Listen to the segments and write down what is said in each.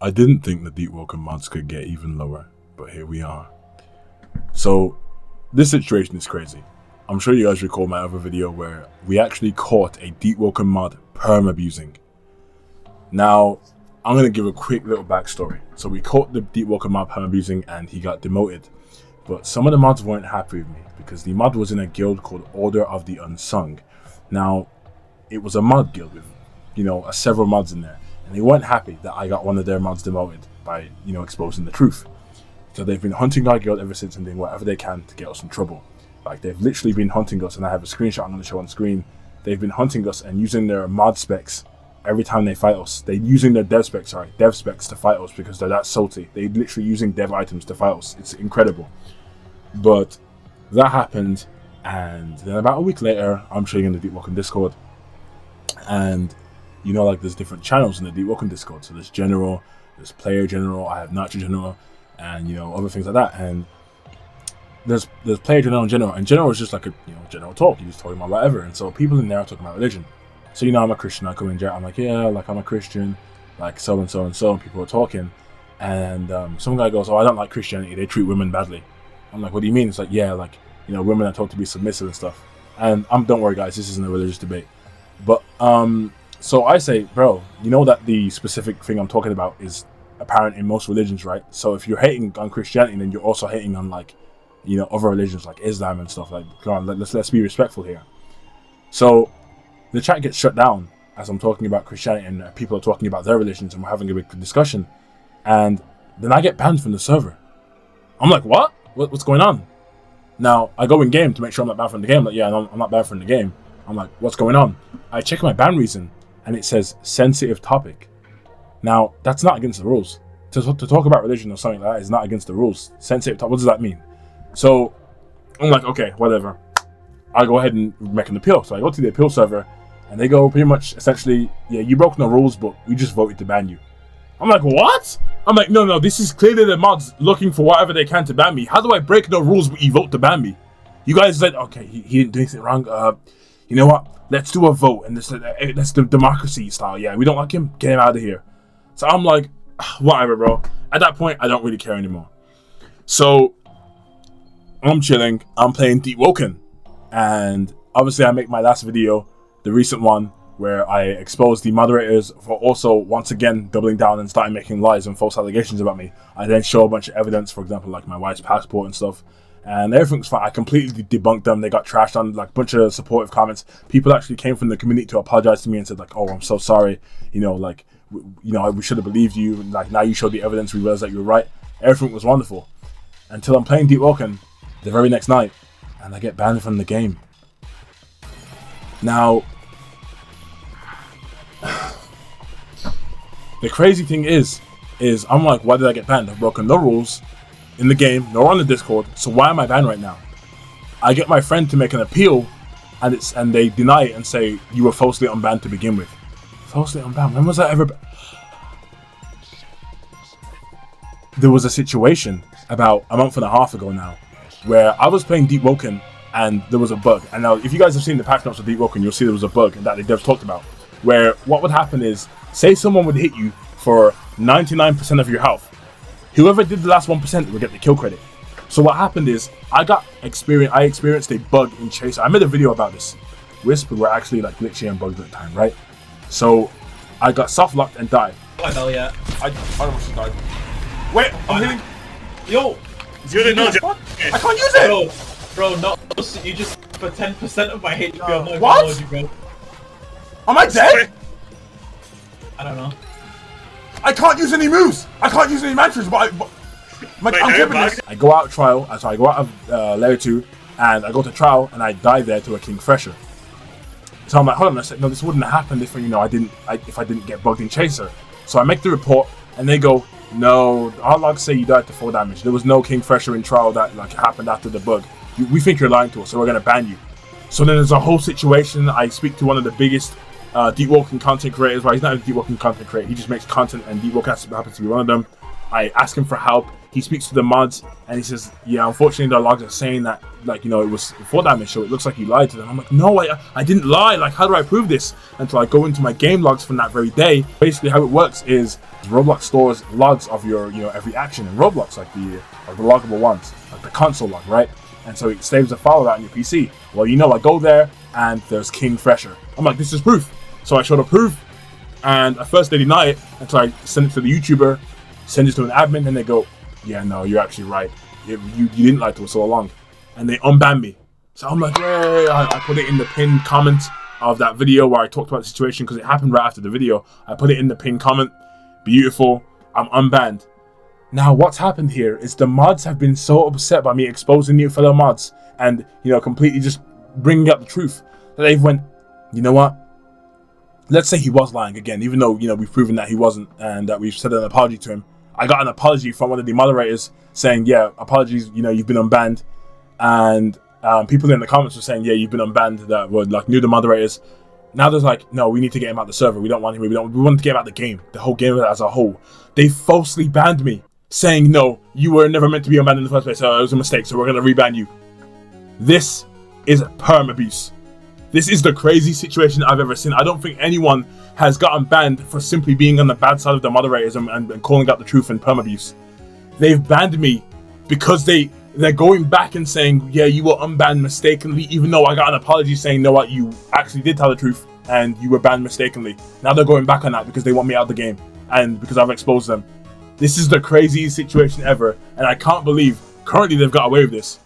I didn't think the DeepWoken mods could get even lower, but here we are. So, this situation is crazy. I'm sure you guys recall my other video where we actually caught a DeepWoken mod perm-abusing. Now, I'm going to give a quick little backstory. So we caught the DeepWoken mod perm-abusing and he got demoted. But some of the mods weren't happy with me because the mod was in a guild called Order of the Unsung. Now, it was a mod guild with, several mods in there. And they weren't happy that I got one of their mods demoted by, exposing the truth. So they've been hunting our guild ever since and doing whatever they can to get us in trouble. Like, they've literally been hunting us, and I have a screenshot I'm going to show on screen. They've been hunting us and using their mod specs every time they fight us. They're using their dev specs to fight us because they're that salty. They're literally using dev items to fight us. It's incredible. But that happened, and then about a week later, I'm showing in the DeepWoken Discord, and there's different channels in the DeepWoken Discord. So there's General, there's Player General, I have Nacho General, and other things like that. And there's Player General and General is just like a general talk. You're just talking about whatever. And so people in there are talking about religion. So I'm a Christian. I come in, I'm like, yeah, like I'm a Christian, like so and so and so. And people are talking, and some guy goes, oh, I don't like Christianity. They treat women badly. I'm like, what do you mean? It's like, yeah, like women are told to be submissive and stuff. And don't worry, guys, this isn't a religious debate. But so I say, bro, that the specific thing I'm talking about is apparent in most religions, right? So if you're hating on Christianity, then you're also hating on other religions like Islam and stuff. Like, come on, let's be respectful here. So the chat gets shut down as I'm talking about Christianity, and people are talking about their religions, and we're having a big discussion. And then I get banned from the server. I'm like, what? What's going on? Now I go in game to make sure I'm not banned from the game. I'm like, yeah, no, I'm not banned from the game. I'm like, what's going on? I check my ban reason, and it says sensitive topic. Now, that's not against the rules. To talk about religion or something like that is not against the rules. Sensitive topic, what does that mean? So, I'm like, okay, whatever. I go ahead and make an appeal. So I go to the appeal server, and they go pretty much, essentially, yeah, you broke no rules, but we just voted to ban you. I'm like, what? I'm like, no, this is clearly the mods looking for whatever they can to ban me. How do I break no rules but you vote to ban me? You guys said, okay, he didn't do anything wrong. You know what? Let's do a vote, and that's the democracy style. Yeah, we don't like him. Get him out of here. So I'm like, whatever, bro. At that point, I don't really care anymore. So I'm chilling. I'm playing DeepWoken, and obviously, I make my last video, the recent one, where I exposed the moderators for also once again doubling down and starting making lies and false allegations about me. I then show a bunch of evidence, for example, like my wife's passport and stuff. And everything's fine. I completely debunked them. They got trashed on, like, a bunch of supportive comments. People actually came from the community to apologize to me and said, like, oh, I'm so sorry. We should have believed you. Like, now you showed the evidence. We realized that you were right. Everything was wonderful. Until I'm playing DeepWoken the very next night, and I get banned from the game. Now, the crazy thing is I'm like, why did I get banned? I've broken no rules in the game, nor on the Discord, so why am I banned right now? I get my friend to make an appeal, and they deny it and say you were falsely unbanned to begin with. Falsely unbanned? When was I ever? There was a situation about a month and a half ago now, where I was playing DeepWoken and there was a bug. And now, if you guys have seen the patch notes of DeepWoken, you'll see there was a bug that the devs talked about, where what would happen is, say someone would hit you for 99% of your health. Whoever did the last 1% would get the kill credit. So what happened is, I experienced a bug in Chaser. I made a video about this. Wisp were actually like glitchy and bugged at the time, right? So I got soft locked and died. Oh hell yeah. I almost died. Wait, I'm hitting. Yo! You didn't know. I can't use it! Bro, no, you just for 10% of my HP. I'm not what? You, bro. Am I dead? I don't know. I can't use any moves. I can't use any mantras, but I'm keeping this. I go out trial, so I go out of layer 2, and I go to trial, and I die there to a King Fresher. So I'm like, hold on a second, no, this wouldn't have happened if if I didn't get bugged in Chaser. So I make the report, and they go, no, our logs say you died to 4 damage. There was no King Fresher in trial that happened after the bug. We think you're lying to us, so we're gonna ban you. So then there's a whole situation. I speak to one of the biggest DeepWoken content creators. Well, he's not a DeepWoken content creator. He just makes content, and DeepWoken happens to be one of them. I ask him for help. He speaks to the mods and he says, yeah, unfortunately the logs are saying that, like, you know, it was before damage, so it looks like you lied to them. I'm like, no, I didn't lie. Like, how do I prove this? Until I go into my game logs from that very day. Basically how it works is Roblox stores logs of your, you know, every action in Roblox, like the loggable ones, like the console log, right? And so it saves a file of that on your PC. Well, you know, I go there and there's King Fresher. I'm like, this is proof. So I show the proof, and at first they deny it until I send it to the YouTuber, send it to an admin, and they go, yeah, no, you're actually right. You didn't lie to us all along. And they unban me. So I'm like, yay. I put it in the pinned comment of that video where I talked about the situation because it happened right after the video. I put it in the pinned comment. Beautiful. I'm unbanned. Now, what's happened here is the mods have been so upset by me exposing new fellow mods and, you know, completely just bringing up the truth that they've went, you know what? Let's say he was lying again, even though, you know, we've proven that he wasn't and that we've said an apology to him. I got an apology from one of the moderators saying, yeah, apologies, you know, you've been unbanned. And people in the comments were saying, yeah, you've been unbanned, that were like new to moderators. Now there's like, no, we need to get him out the server. We don't want him. We want to get him out the game, the whole game as a whole. They falsely banned me, saying, no, you were never meant to be unbanned in the first place. So it was a mistake. So we're going to reban you. This is perm abuse. This is the crazy situation I've ever seen. I don't think anyone has gotten banned for simply being on the bad side of the moderators and calling out the truth and perm abuse. They've banned me because they're going back and saying, yeah, you were unbanned mistakenly, even though I got an apology saying, no, what, you actually did tell the truth and you were banned mistakenly. Now they're going back on that because they want me out of the game and because I've exposed them. This is the craziest situation ever, and I can't believe currently they've got away with this.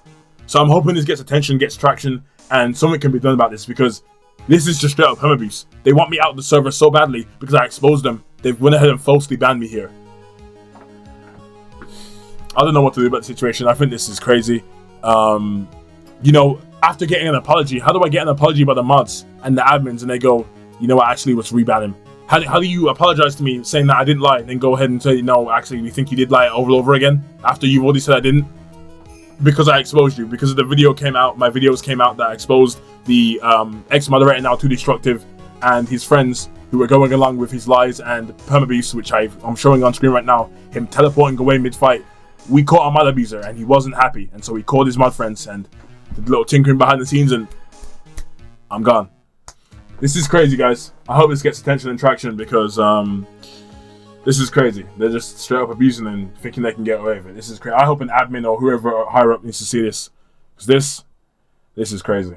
So I'm hoping this gets attention, gets traction, and something can be done about this, because this is just straight up perm abuse. They want me out of the server so badly because I exposed them. They've went ahead and falsely banned me here. I don't know what to do about the situation. I think this is crazy. You know, after getting an apology, how do I get an apology by the mods and the admins and they go, you know what, actually, let's reban him? How do you apologize to me saying that I didn't lie and then go ahead and say, no, actually, we think you did lie over and over again after you've already said I didn't? Because I exposed you, because the video came out, my videos came out that exposed the ex-moderator, now Too Destructive, and his friends who were going along with his lies and perm abuse, which I'm showing on screen right now, him teleporting away mid-fight. We caught a mod abuser and he wasn't happy, and so he called his mod friends and did a little tinkering behind the scenes, and I'm gone. This is crazy, guys. I hope this gets attention and traction, because this is crazy. They're just straight up abusing and thinking they can get away with it. This is crazy. I hope an admin or whoever higher up needs to see this, because this is crazy.